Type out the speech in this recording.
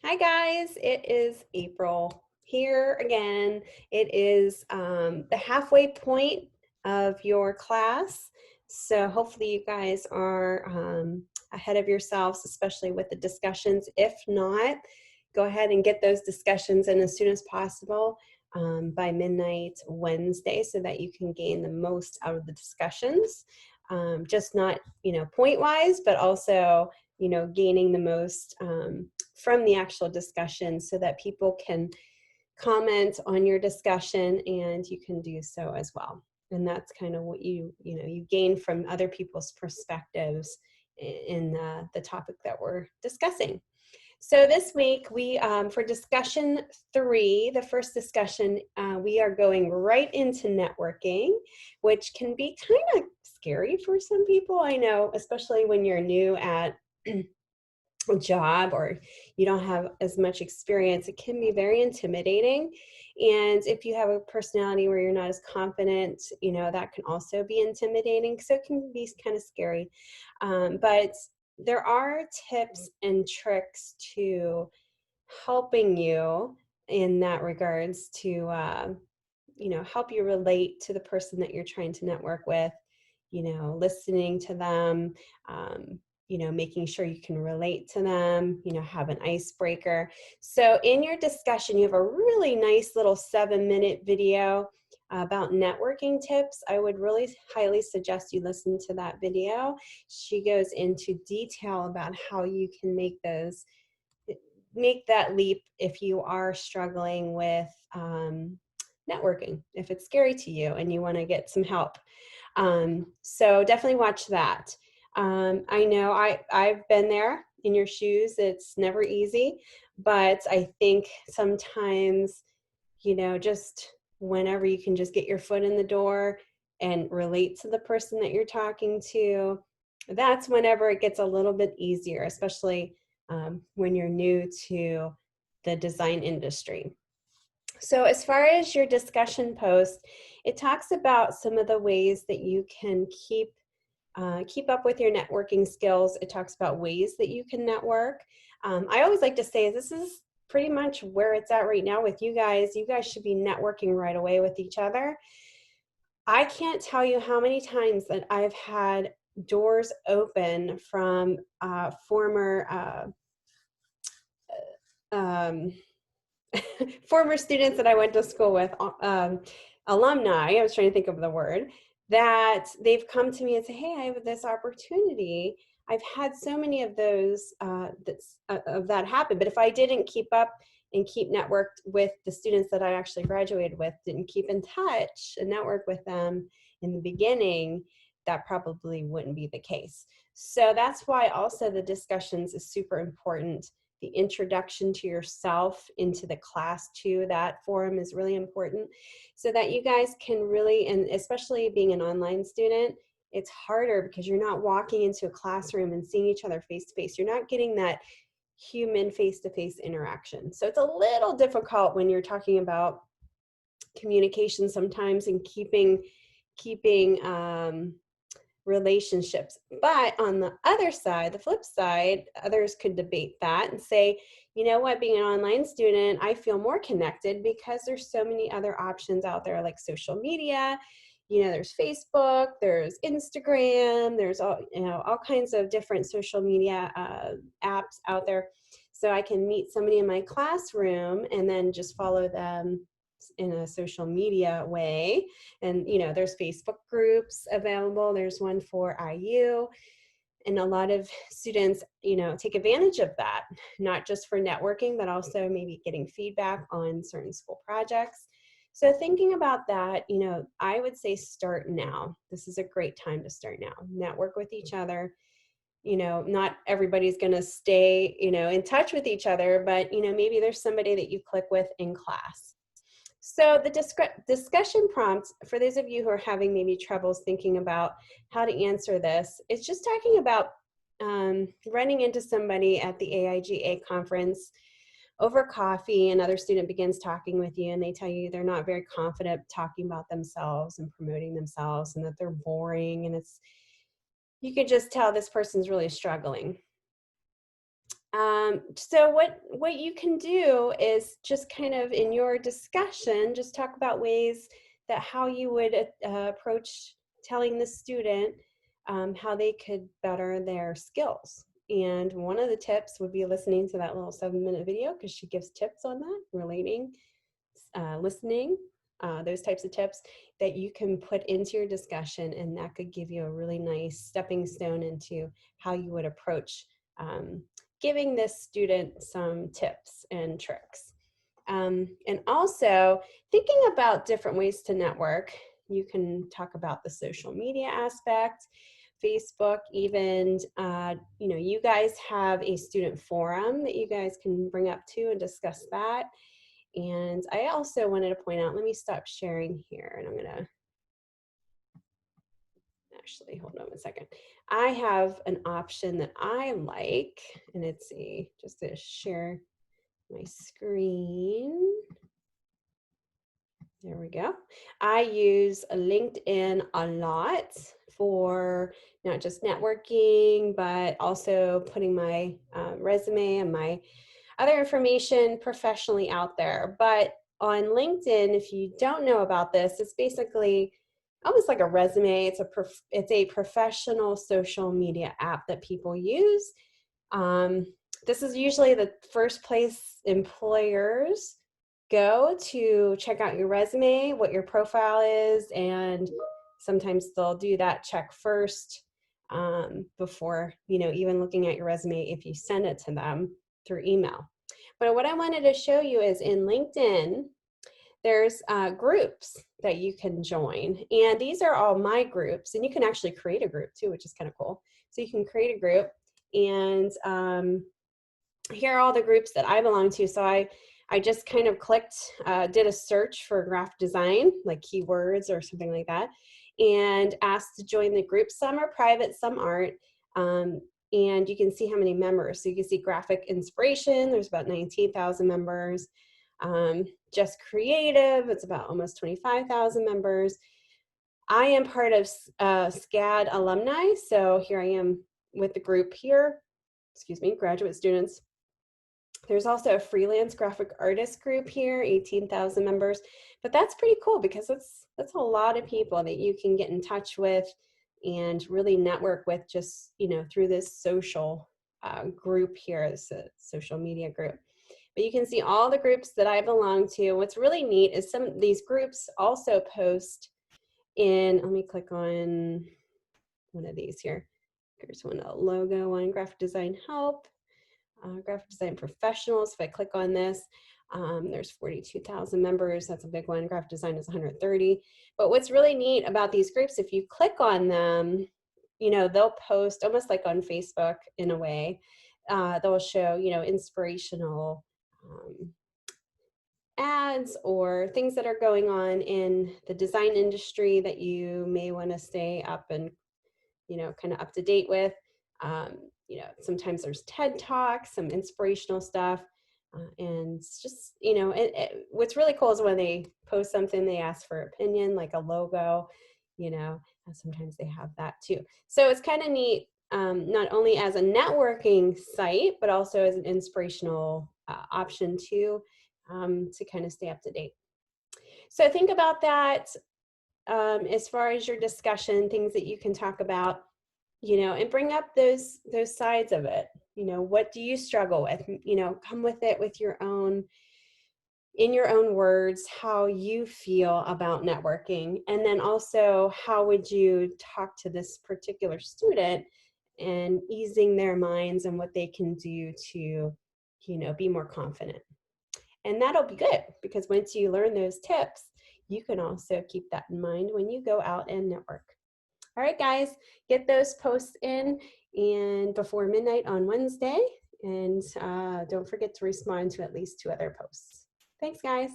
Hi guys, it is April here again. It is the halfway point of your class. So hopefully you guys are ahead of yourselves, especially with the discussions. If not, go ahead and get those discussions in as soon as possible by midnight Wednesday so that you can gain the most out of the discussions. Just not, point wise, but also, gaining the most from the actual discussion so that people can comment on your discussion and you can do so as well. And that's kind of what you gain from other people's perspectives in the topic that we're discussing. So this week we, for discussion 3, the first discussion, we are going right into networking, which can be kind of scary for some people. I know, especially when you're new at a job or you don't have as much experience, it can be very intimidating. And if you have a personality where you're not as confident, that can also be intimidating. So it can be kind of scary. But there are tips and tricks to helping you in that regards to, help you relate to the person that you're trying to network with, listening to them, making sure you can relate to them, have an icebreaker. So in your discussion, you have a really nice little 7-minute video about networking tips. I would really highly suggest you listen to that video. She goes into detail about how you can make that leap if you are struggling with networking, if it's scary to you and you want to get some help. So definitely watch that. I know I've been there in your shoes. It's never easy, but I think sometimes, just whenever you can just get your foot in the door and relate to the person that you're talking to, that's whenever it gets a little bit easier, especially when you're new to the design industry. So as far as your discussion post, it talks about some of the ways that you can keep up with your networking skills. It talks about ways that you can network. I always like to say this is pretty much where it's at right now with you guys. You guys should be networking right away with each other. I can't tell you how many times that I've had doors open from former former students that I went to school with, alumni, I was trying to think of the word, that they've come to me and say, hey, I have this opportunity. I've had so many of those of that happen, but if I didn't keep up and keep networked with the students that I actually graduated with, didn't keep in touch and network with them in the beginning, that probably wouldn't be the case. So that's why also the discussions is super important. The introduction to yourself into the class too, that forum is really important so that you guys can really, and especially being an online student, it's harder because you're not walking into a classroom and seeing each other face to face. You're not getting that human face-to-face interaction. So it's a little difficult when you're talking about communication sometimes and keeping relationships. But on the other side, the flip side, others could debate that and say, you know what, being an online student, I feel more connected because there's so many other options out there like social media. There's Facebook, there's Instagram, there's all kinds of different social media apps out there. So I can meet somebody in my classroom and then just follow them in a social media way. And there's Facebook groups available. There's one for IU, and a lot of students take advantage of that, not just for networking but also maybe getting feedback on certain school projects. So thinking about that, I would say start now. This is a great time to start now. Network with each other. Not everybody's going to stay in touch with each other, but maybe there's somebody that you click with in class. So the discussion prompts, for those of you who are having maybe troubles thinking about how to answer this, it's just talking about running into somebody at the AIGA conference over coffee. Another student begins talking with you and they tell you they're not very confident talking about themselves and promoting themselves and that they're boring, and you could just tell this person's really struggling. So what you can do is just kind of in your discussion, just talk about ways that how you would approach telling the student how they could better their skills. And one of the tips would be listening to that little 7-minute video because she gives tips on that, relating, listening, those types of tips that you can put into your discussion, and that could give you a really nice stepping stone into how you would approach giving this student some tips and tricks. And also thinking about different ways to network. You can talk about the social media aspect, Facebook, even, you guys have a student forum that you guys can bring up too and discuss that. And I also wanted to point out, let me stop sharing here, and I'm gonna actually, hold on one second. I have an option that I like, and it's just to share my screen. There we go. I use LinkedIn a lot for not just networking, but also putting my resume and my other information professionally out there. But on LinkedIn, if you don't know about this, it's basically almost like a resume. It's a professional social media app that people use. This is usually the first place employers go to check out your resume, what your profile is, and sometimes they'll do that check first before, even looking at your resume if you send it to them through email. But what I wanted to show you is in LinkedIn, there's groups that you can join. And these are all my groups, and you can actually create a group too, which is kind of cool. So you can create a group, and here are all the groups that I belong to. So I just kind of clicked, did a search for graphic design, like keywords or something like that, and asked to join the group. Some are private, some aren't. And you can see how many members. So you can see graphic inspiration, there's about 19,000 members. Just creative, it's about almost 25,000 members. I am part of SCAD alumni, so here I am with the group here, graduate students. There's also a freelance graphic artist group here, 18,000 members, but that's pretty cool because that's a lot of people that you can get in touch with and really network with just, through this social group here, this social media group. But you can see all the groups that I belong to. What's really neat is some of these groups also post in, let me click on one of these here. Here's one, a logo one, graphic design help, graphic design professionals. If I click on this, there's 42,000 members. That's a big one. Graphic design is 130. But what's really neat about these groups, if you click on them, they'll post almost like on Facebook in a way. They'll show, inspirational ads or things that are going on in the design industry that you may want to stay up and, kind of up to date with. Sometimes there's TED Talks, some inspirational stuff. And it's just, what's really cool is when they post something, they ask for opinion, like a logo, sometimes they have that too. So it's kind of neat, not only as a networking site, but also as an inspirational option too, to kind of stay up to date. So think about that as far as your discussion, things that you can talk about, and bring up those sides of it. What do you struggle with? Come with it with in your own words, how you feel about networking. And then also, how would you talk to this particular student and easing their minds and what they can do to, be more confident. And that'll be good because once you learn those tips, you can also keep that in mind when you go out and network. All right, guys, get those posts in and before midnight on Wednesday. And don't forget to respond to at least 2 other posts. Thanks, guys.